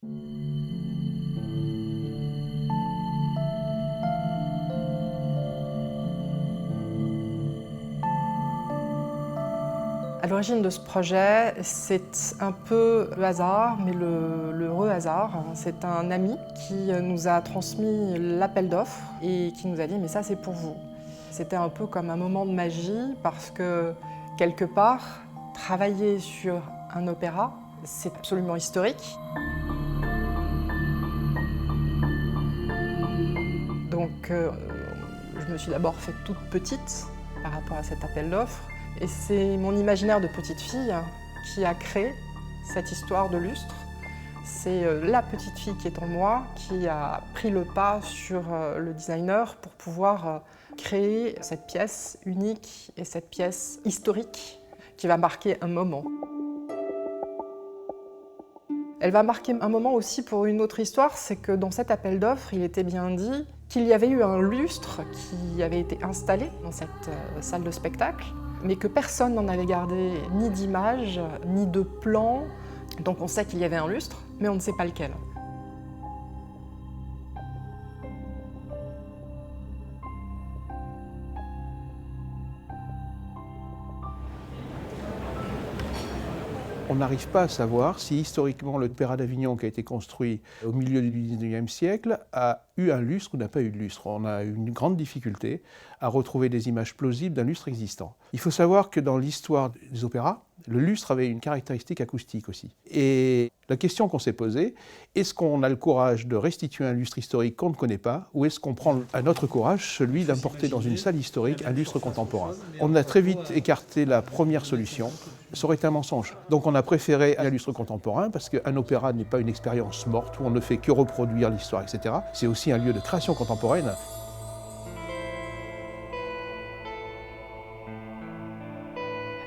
À l'origine de ce projet, c'est un peu le hasard, mais l'heureux hasard. C'est un ami qui nous a transmis l'appel d'offres et qui nous a dit « mais ça c'est pour vous ». C'était un peu comme un moment de magie parce que, quelque part, travailler sur un opéra, c'est absolument historique. Donc je me suis d'abord faite toute petite par rapport à cet appel d'offres. Et c'est mon imaginaire de petite fille qui a créé cette histoire de lustre. C'est la petite fille qui est en moi qui a pris le pas sur le designer pour pouvoir créer cette pièce unique et cette pièce historique qui va marquer un moment. Elle va marquer un moment aussi pour une autre histoire, c'est que dans cet appel d'offres, il était bien dit qu'il y avait eu un lustre qui avait été installé dans cette salle de spectacle, mais que personne n'en avait gardé ni d'image, ni de plan. Donc on sait qu'il y avait un lustre, mais on ne sait pas lequel. On n'arrive pas à savoir si historiquement l'Opéra d'Avignon qui a été construit au milieu du XIXe siècle a eu un lustre ou n'a pas eu de lustre. On a eu une grande difficulté à retrouver des images plausibles d'un lustre existant. Il faut savoir que dans l'histoire des opéras, le lustre avait une caractéristique acoustique aussi. Et la question qu'on s'est posée, est-ce qu'on a le courage de restituer un lustre historique qu'on ne connaît pas, ou est-ce qu'on prend à notre courage celui d'importer dans une salle historique un lustre contemporain? On a très vite écarté la première solution. Ça aurait été un mensonge. Donc on a préféré un lustre contemporain parce qu'un opéra n'est pas une expérience morte où on ne fait que reproduire l'histoire, etc. C'est aussi un lieu de création contemporaine.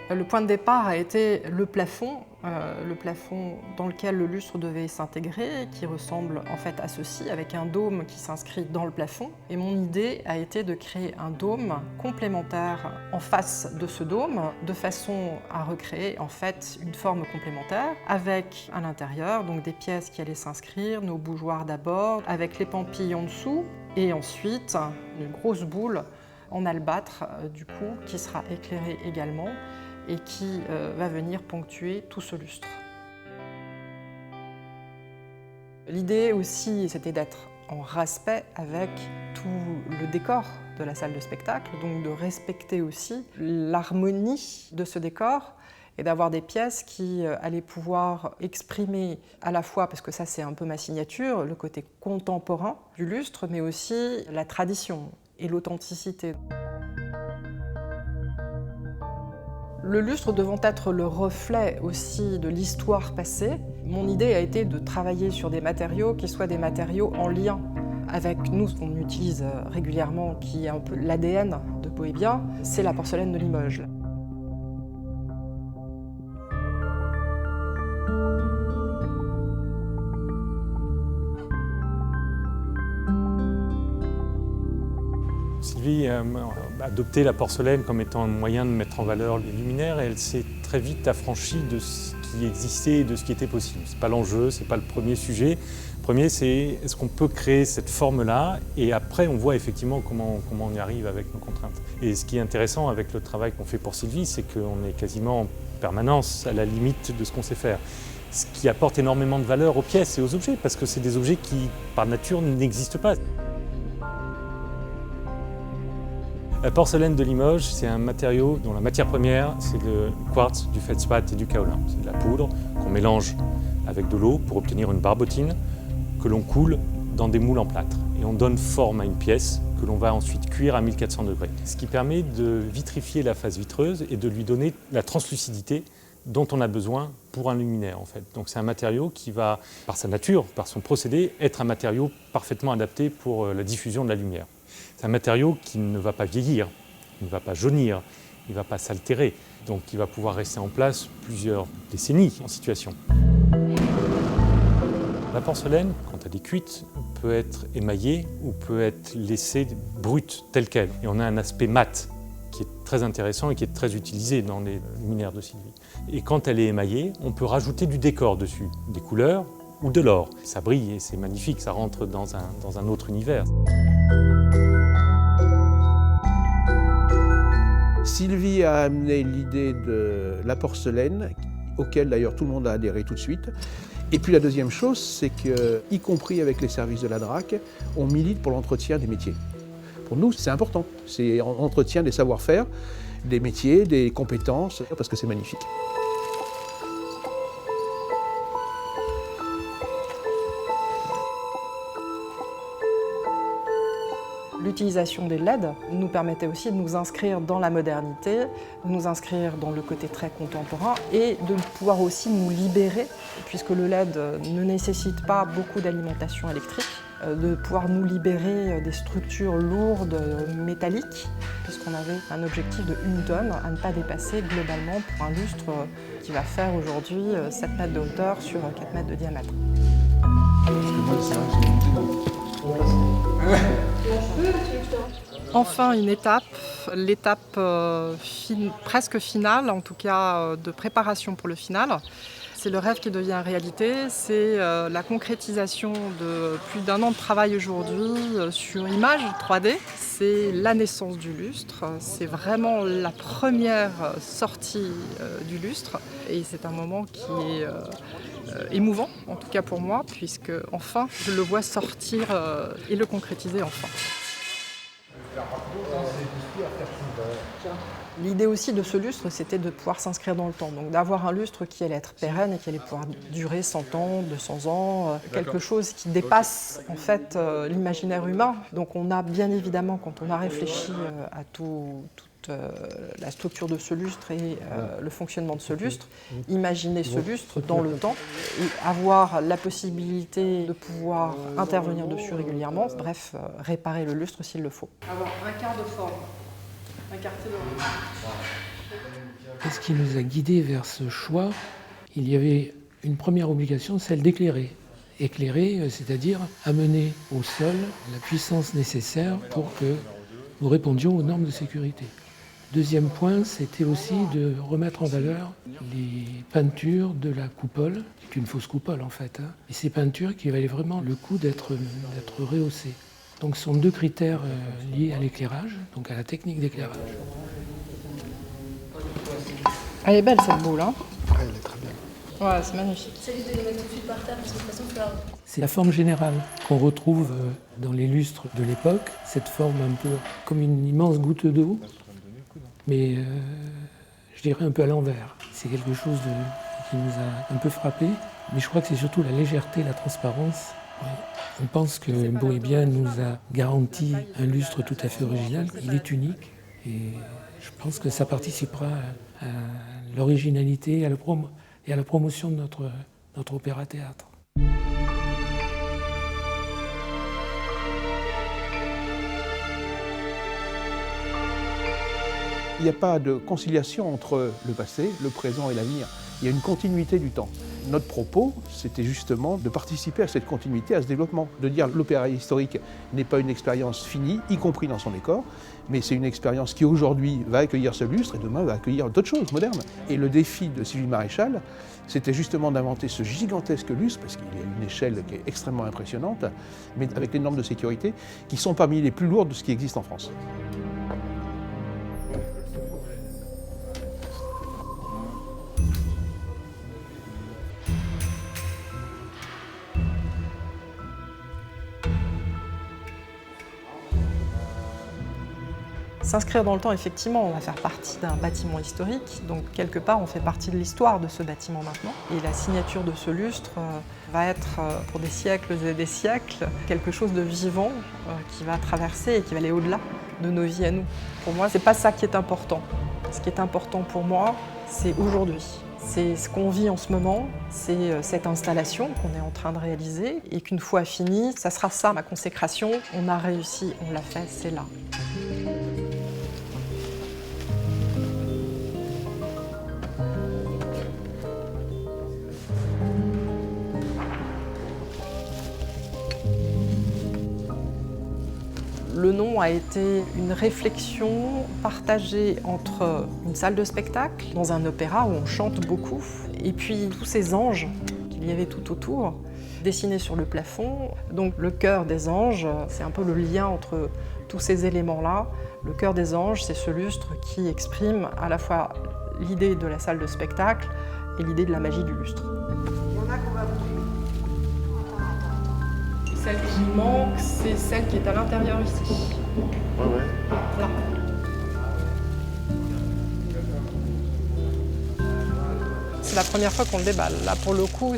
Le point de départ a été le plafond dans lequel le lustre devait s'intégrer, qui ressemble en fait à ceci, avec un dôme qui s'inscrit dans le plafond. Et mon idée a été de créer un dôme complémentaire en face de ce dôme, de façon à recréer en fait une forme complémentaire, avec à l'intérieur donc des pièces qui allaient s'inscrire, nos bougeoirs d'abord, avec les pampilles en dessous, et ensuite une grosse boule en albâtre du coup, qui sera éclairée également, et qui va venir ponctuer tout ce lustre. L'idée aussi, c'était d'être en respect avec tout le décor de la salle de spectacle, donc de respecter aussi l'harmonie de ce décor et d'avoir des pièces qui allaient pouvoir exprimer à la fois, parce que ça c'est un peu ma signature, le côté contemporain du lustre, mais aussi la tradition et l'authenticité. Le lustre devant être le reflet aussi de l'histoire passée, mon idée a été de travailler sur des matériaux qui soient des matériaux en lien avec nous, ce qu'on utilise régulièrement, qui est un peu l'ADN de Boébia, c'est la porcelaine de Limoges. Sylvie a adopté la porcelaine comme étant un moyen de mettre en valeur les luminaires et elle s'est très vite affranchie de ce qui existait et de ce qui était possible. Ce n'est pas l'enjeu, ce n'est pas le premier sujet. Le premier, c'est est-ce qu'on peut créer cette forme-là et après on voit effectivement comment on y arrive avec nos contraintes. Et ce qui est intéressant avec le travail qu'on fait pour Sylvie, c'est qu'on est quasiment en permanence à la limite de ce qu'on sait faire. Ce qui apporte énormément de valeur aux pièces et aux objets parce que c'est des objets qui, par nature, n'existent pas. La porcelaine de Limoges, c'est un matériau dont la matière première, c'est le quartz, du feldspath et du kaolin. C'est de la poudre qu'on mélange avec de l'eau pour obtenir une barbotine que l'on coule dans des moules en plâtre. Et on donne forme à une pièce que l'on va ensuite cuire à 1400 degrés. Ce qui permet de vitrifier la face vitreuse et de lui donner la translucidité dont on a besoin pour un luminaire en fait. Donc c'est un matériau qui va, par sa nature, par son procédé, être un matériau parfaitement adapté pour la diffusion de la lumière. C'est un matériau qui ne va pas vieillir, il ne va pas jaunir, il ne va pas s'altérer. Donc il va pouvoir rester en place plusieurs décennies en situation. La porcelaine, quand elle est cuite, peut être émaillée ou peut être laissée brute telle qu'elle. Et on a un aspect mat qui est très intéressant et qui est très utilisé dans les luminaires de Sylvie. Et quand elle est émaillée, on peut rajouter du décor dessus, des couleurs, ou de l'or. Ça brille et c'est magnifique, ça rentre dans un autre univers. Sylvie a amené l'idée de la porcelaine, auquel d'ailleurs tout le monde a adhéré tout de suite. Et puis la deuxième chose, c'est que, y compris avec les services de la DRAC, on milite pour l'entretien des métiers. Pour nous, c'est important. C'est l'entretien des savoir-faire, des métiers, des compétences, parce que c'est magnifique. L'utilisation des LED nous permettait aussi de nous inscrire dans la modernité, de nous inscrire dans le côté très contemporain et de pouvoir aussi nous libérer, puisque le LED ne nécessite pas beaucoup d'alimentation électrique, de pouvoir nous libérer des structures lourdes, métalliques, puisqu'on avait un objectif de 1 tonne à ne pas dépasser globalement pour un lustre qui va faire aujourd'hui 7 mètres de hauteur sur 4 mètres de diamètre. Enfin, une étape, l'étape presque finale, en tout cas de préparation pour le final. C'est le rêve qui devient réalité, c'est la concrétisation de plus d'1 an de travail aujourd'hui sur image 3D. C'est la naissance du lustre, c'est vraiment la première sortie du lustre et c'est un moment qui est émouvant, en tout cas pour moi, puisque enfin je le vois sortir et le concrétiser enfin. L'idée aussi de ce lustre, c'était de pouvoir s'inscrire dans le temps, donc d'avoir un lustre qui allait être pérenne et qui allait pouvoir durer 100 ans, 200 ans, quelque chose qui dépasse en fait l'imaginaire humain. Donc on a bien évidemment, quand on a réfléchi à toute la structure de ce lustre et le fonctionnement de ce lustre, imaginer ce lustre dans le temps et avoir la possibilité de pouvoir intervenir dessus régulièrement, bref, réparer le lustre s'il le faut. Avoir un quart de forme. Ce qui nous a guidés vers ce choix, il y avait une première obligation, celle d'éclairer. Éclairer, c'est-à-dire amener au sol la puissance nécessaire pour que nous répondions aux normes de sécurité. Deuxième point, c'était aussi de remettre en valeur les peintures de la coupole, qui est une fausse coupole en fait, et ces peintures qui valaient vraiment le coup d'être rehaussées. Donc ce sont 2 critères liés à l'éclairage, donc à la technique d'éclairage. Elle est belle cette boule, hein? Ouais, elle est très bien. Ouais, c'est magnifique. C'est juste de les mettre tout de suite par terre parce que de toute façon, il faut... C'est la forme générale qu'on retrouve dans les lustres de l'époque, cette forme un peu comme une immense goutte d'eau, mais je dirais un peu à l'envers. C'est quelque chose qui nous a un peu frappé, mais je crois que c'est surtout la légèreté, la transparence. On pense que Beau et Bien nous a garanti un lustre tout à fait original. Il est unique et je pense que ça participera à l'originalité et à la promotion de notre opéra-théâtre. Il n'y a pas de conciliation entre le passé, le présent et l'avenir. Il y a une continuité du temps. Notre propos, c'était justement de participer à cette continuité, à ce développement, de dire que l'opéra historique n'est pas une expérience finie, y compris dans son décor, mais c'est une expérience qui aujourd'hui va accueillir ce lustre et demain va accueillir d'autres choses modernes. Et le défi de Sylvie Maréchal, c'était justement d'inventer ce gigantesque lustre, parce qu'il y a une échelle qui est extrêmement impressionnante, mais avec des normes de sécurité qui sont parmi les plus lourdes de ce qui existe en France. S'inscrire dans le temps, effectivement, on va faire partie d'un bâtiment historique, donc quelque part on fait partie de l'histoire de ce bâtiment maintenant. Et la signature de ce lustre va être, pour des siècles et des siècles, quelque chose de vivant qui va traverser et qui va aller au-delà de nos vies à nous. Pour moi, c'est pas ça qui est important. Ce qui est important pour moi, c'est aujourd'hui. C'est ce qu'on vit en ce moment, c'est cette installation qu'on est en train de réaliser et qu'une fois finie, ça sera ça, ma consécration. On a réussi, on l'a fait, c'est là. Le nom a été une réflexion partagée entre une salle de spectacle, dans un opéra où on chante beaucoup, et puis tous ces anges qui Il y avait tout autour, dessiné sur le plafond. Donc le cœur des anges, c'est un peu le lien entre tous ces éléments-là. Le cœur des anges, c'est ce lustre qui exprime à la fois l'idée de la salle de spectacle et l'idée de la magie du lustre. Il y en a qu'on va bouger. Celle qui manque, c'est celle qui est à l'intérieur ici. Là. C'est la première fois qu'on le déballe. Là, pour le coup,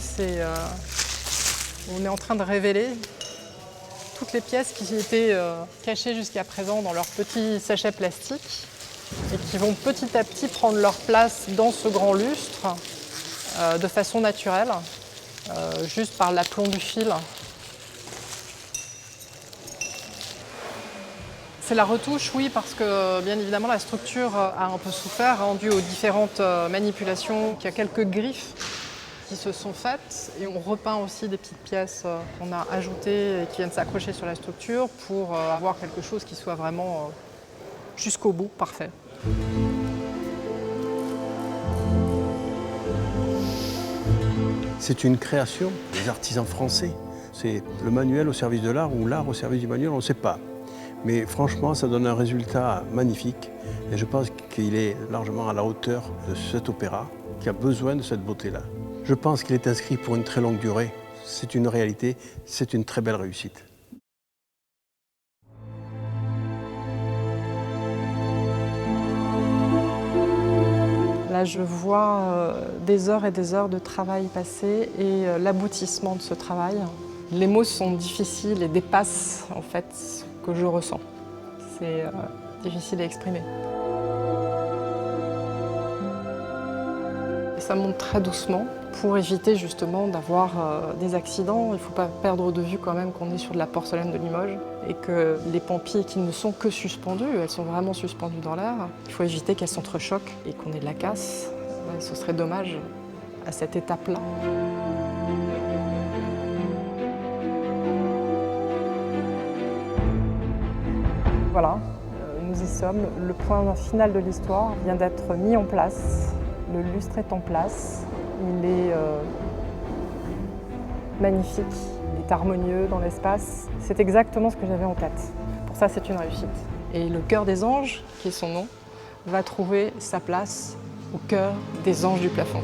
on est en train de révéler toutes les pièces qui étaient cachées jusqu'à présent dans leurs petits sachets plastiques et qui vont petit à petit prendre leur place dans ce grand lustre de façon naturelle, juste par l'aplomb du fil. C'est la retouche, oui, parce que bien évidemment la structure a un peu souffert, dû aux différentes manipulations. Il y a quelques griffes qui se sont faites et on repeint aussi des petites pièces qu'on a ajoutées et qui viennent s'accrocher sur la structure pour avoir quelque chose qui soit vraiment jusqu'au bout parfait. C'est une création des artisans français. C'est le manuel au service de l'art ou l'art au service du manuel, on ne sait pas. Mais franchement, ça donne un résultat magnifique et je pense qu'il est largement à la hauteur de cet opéra qui a besoin de cette beauté-là. Je pense qu'il est inscrit pour une très longue durée. C'est une réalité, c'est une très belle réussite. Là, je vois des heures et des heures de travail passé et l'aboutissement de ce travail. Les mots sont difficiles et dépassent en fait ce que je ressens. C'est difficile à exprimer. Ça monte très doucement pour éviter justement d'avoir des accidents. Il ne faut pas perdre de vue quand même qu'on est sur de la porcelaine de Limoges et que les pampilles qui ne sont que suspendues, elles sont vraiment suspendues dans l'air. Il faut éviter qu'elles s'entrechoquent et qu'on ait de la casse. Ce serait dommage à cette étape-là. Voilà, nous y sommes. Le point final de l'histoire vient d'être mis en place. Le lustre est en place. Il est magnifique, il est harmonieux dans l'espace. C'est exactement ce que j'avais en tête. Pour ça, c'est une réussite. Et le cœur des anges, qui est son nom, va trouver sa place au cœur des anges du plafond.